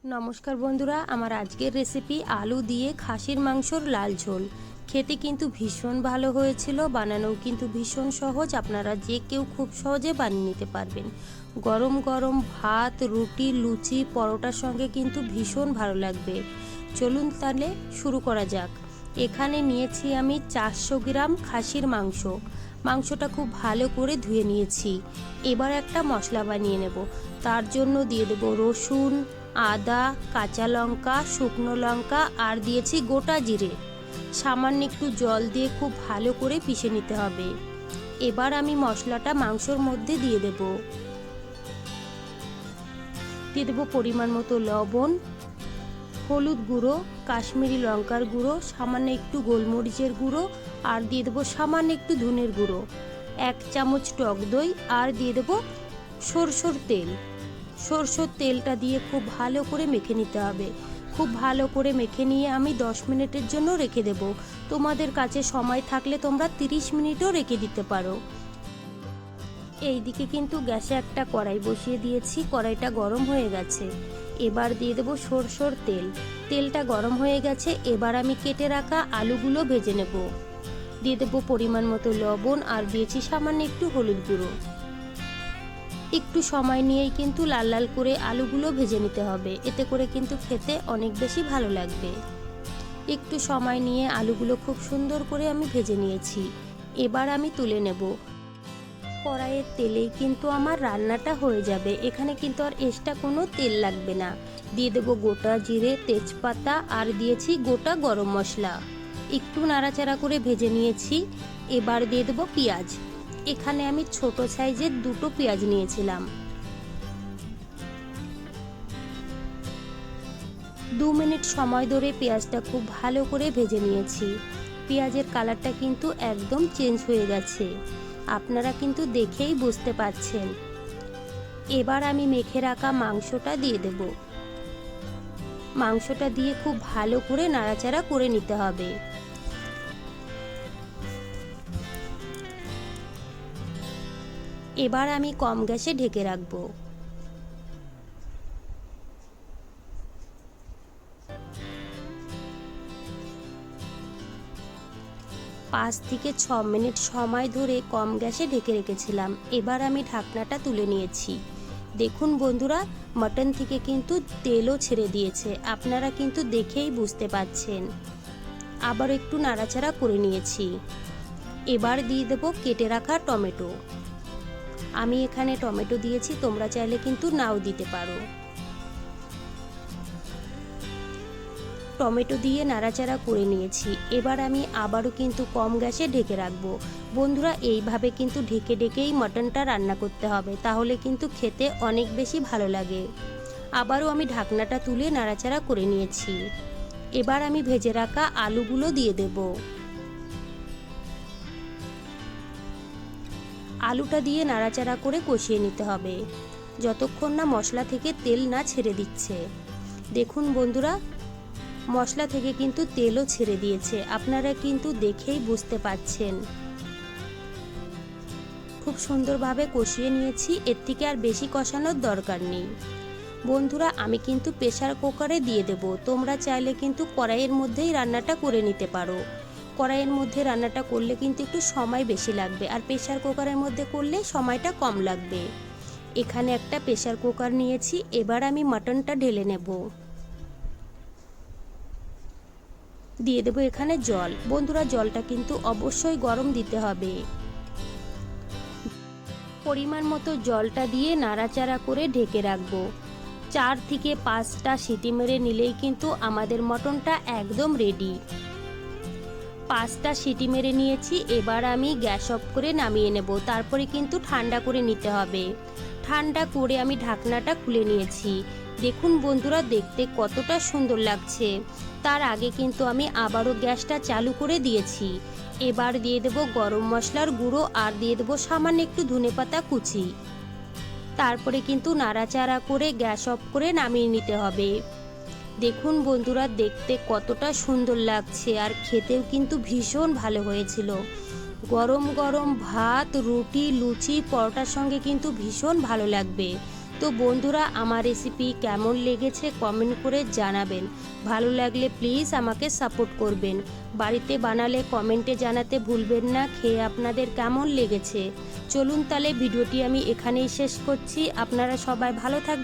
নমস্কার বন্ধুরা, আমার আজকের রেসিপি আলু দিয়ে খাসির মাংসর লাল ঝোল। খেতে কিন্তু ভীষণ ভালো হয়েছিল, বানানোও কিন্তু ভীষণ সহজ। আপনারা যে কেউ খুব সহজে বানিয়ে নিতে পারবেন। গরম গরম ভাত, রুটি, লুচি, পরোটার সঙ্গে কিন্তু ভীষণ ভালো লাগবে। চলুন তাহলে শুরু করা যাক। এখানে নিয়েছি আমি 400 গ্রাম খাসির মাংস। মাংসটা খুব ভালো করে ধুয়ে নিয়েছি। এবার একটা মশলা বানিয়ে নেব। তার জন্য দিয়ে দেব রসুন, আদা, কাঁচা লঙ্কা, শুকনো লঙ্কা আর দিয়েছি গোটা জিরে। সামান্য একটু জল দিয়ে খুব ভালো করে পিষে নিতে হবে। এবার আমি মশলাটা মাংসর মধ্যে দিয়ে দেব পরিমাণ মতো লবণ, হলুদ গুঁড়ো, কাশ্মীরি লঙ্কার গুঁড়ো, সামান্য একটু গোলমরিচের গুঁড়ো আর দিয়ে দেবো সামান্য একটু ধনের গুঁড়ো, 1 চামচ টক দই আর দিয়ে দেবো সরষের তেল। সরষের তেলটা দিয়ে খুব ভালো করে মেখে নিতে হবে। খুব ভালো করে মেখে নিয়ে আমি 10 মিনিটের জন্য রেখে দেব। তোমাদের কাছে সময় থাকলে তোমরা 30 মিনিটও রেখে দিতে পারো। এইদিকে কিন্তু গ্যাসে একটা কড়াই বসিয়ে দিয়েছি। কড়াইটা গরম হয়ে গেছে। এবার দিয়ে দেবো সরষের তেল। তেলটা গরম হয়ে গেছে। এবার আমি কেটে রাখা আলুগুলো ভেজে নেব। দিয়ে দেবো পরিমাণ মতো লবণ আর দিয়েছি সামান্য একটু হলুদ গুঁড়ো। একটু সময় নিয়েই কিন্তু লাল লাল করে আলুগুলো ভেজে নিতে হবে, এতে করে কিন্তু খেতে অনেক বেশি ভালো লাগবে। একটু সময় নিয়ে আলুগুলো খুব সুন্দর করে আমি ভেজে নিয়েছি। এবার আমি তুলে নেব। কড়াইয়ের তেলেই কিন্তু আমার রান্নাটা হয়ে যাবে। এখানে কিন্তু আর এক্সট্রা কোনো তেল লাগবে না। দিয়ে দেব গোটা জিরে, তেজপাতা আর দিয়েছি গোটা গরম মশলা। একটু নাড়াচাড়া করে ভেজে নিয়েছি। এবার দিয়ে দেব পেঁয়াজ। এখানে আমি ছোট সাইজের 2টো পেঁয়াজ নিয়েছিলাম। 2 মিনিট সময় ধরে পেঁয়াজটা খুব ভালো করে ভেজে নিয়েছি। পেঁয়াজের কালারটা কিন্তু একদম চেঞ্জ হয়ে গেছে, আপনারা কিন্তু দেখেই বুঝতে পারছেন। এবার আমি মেখে রাখা মাংসটা দিয়ে দেব। মাংসটা দিয়ে খুব ভালো করে নাড়াচাড়া করে নিতে হবে। এবার আমি কম গ্যাসে ঢেকে রাখবো। 5 থেকে 6 মিনিট সময় ধরে কম গ্যাসে ঢেকে রেখেছিলাম। এবার আমি ঢাকনাটা তুলে নিয়েছি। দেখুন বন্ধুরা, মাটন থেকে কিন্তু তেলও ছেড়ে দিয়েছে, আপনারা কিন্তু দেখেই বুঝতে পাচ্ছেন। আবার একটু নাড়াচাড়া করে নিয়েছি। এবার দিয়ে দেব কেটে রাখা টমেটো। আমি এখানে টমেটো দিয়েছি, তোমরা চাইলে কিন্তু নাও দিতে পারো। টমেটো দিয়ে নাড়াচাড়া করে নিয়েছি। এবার আমি আবারও কিন্তু কম গ্যাসে ঢেকে রাখবো। বন্ধুরা, এইভাবে কিন্তু ঢেকে ঢেকেই মাটনটা রান্না করতে হবে, তাহলে কিন্তু খেতে অনেক বেশি ভালো লাগে। আবারও আমি ঢাকনাটা তুলে নাড়াচাড়া করে নিয়েছি। এবার আমি ভেজে রাখা আলুগুলো দিয়ে দেব। আলুটা দিয়ে নাড়াচাড়া করে কষিয়ে নিতে হবে, যতক্ষণ না মশলা থেকে তেল না ছেড়ে দিচ্ছে। দেখুন বন্ধুরা, মশলা থেকে কিন্তু তেলও ছেড়ে দিয়েছে, আপনারা কিন্তু দেখেই বুঝতে পাচ্ছেন। খুব সুন্দরভাবে কষিয়ে নিয়েছি। এর থেকে আর বেশি কষানোর দরকার নেই। বন্ধুরা, আমি কিন্তু প্রেসার কুকারে দিয়ে দেব। তোমরা চাইলে কিন্তু কড়াইয়ের মধ্যেই রান্নাটা করে নিতে পারো। কড়াইয়ের মধ্যে রান্নাটা করলে কিন্তু একটু সময় বেশি লাগবে, আর প্রেসার কুকারের মধ্যে করলে সময়টা কম লাগবে। এখানে একটা প্রেসার কুকার নিয়েছি। এবার আমি মাটনটা ঢেলে নেব। দিয়ে দেবো এখানে জল। বন্ধুরা, জলটা কিন্তু অবশ্যই গরম দিতে হবে। পরিমাণ মতো জলটা দিয়ে নাড়াচাড়া করে ঢেকে রাখবো। 4 থেকে 5টা সিটি মেরে নিলেই কিন্তু আমাদের মটনটা একদম রেডি। 5টা সিটি মেরে নিয়েছি। এবার আমি গ্যাস অফ করে নামিয়ে নেব। তারপরে কিন্তু ঠান্ডা করে নিতে হবে। ঠান্ডা করে আমি ঢাকনাটা খুলে নিয়েছি। দেখুন বন্ধুরা, দেখতে কতটা সুন্দর লাগছে। তার আগে কিন্তু আমি আবারও গ্যাসটা চালু করে দিয়েছি। এবার দিয়ে দেব গরম মশলার গুঁড়ো আর দিয়ে দেব সামান্য একটু ধনেপাতা কুচি। তারপরে কিন্তু নাড়াচাড়া করে গ্যাস অফ করে নামিয়ে নিতে হবে। দেখুন বন্ধুরা, দেখতে কতটা সুন্দর লাগছে, আর খেতেও কিন্তু ভীষণ ভালো হয়েছিল। গরম গরম ভাত, রুটি, লুচি, পরোটার সঙ্গে কিন্তু ভীষণ ভালো লাগবে। তো বন্ধুরা, আমার রেসিপি কেমন লেগেছে কমেন্ট করে জানাবেন। ভালো লাগলে প্লিজ আমাকে সাপোর্ট করবেন। বাড়িতে বানালে কমেন্টে জানাতে ভুলবেন না খেয়ে আপনাদের কেমন লেগেছে। চলুন তাহলে ভিডিওটি আমি এখানেই শেষ করছি। আপনারা সবাই ভালো থাকবেন।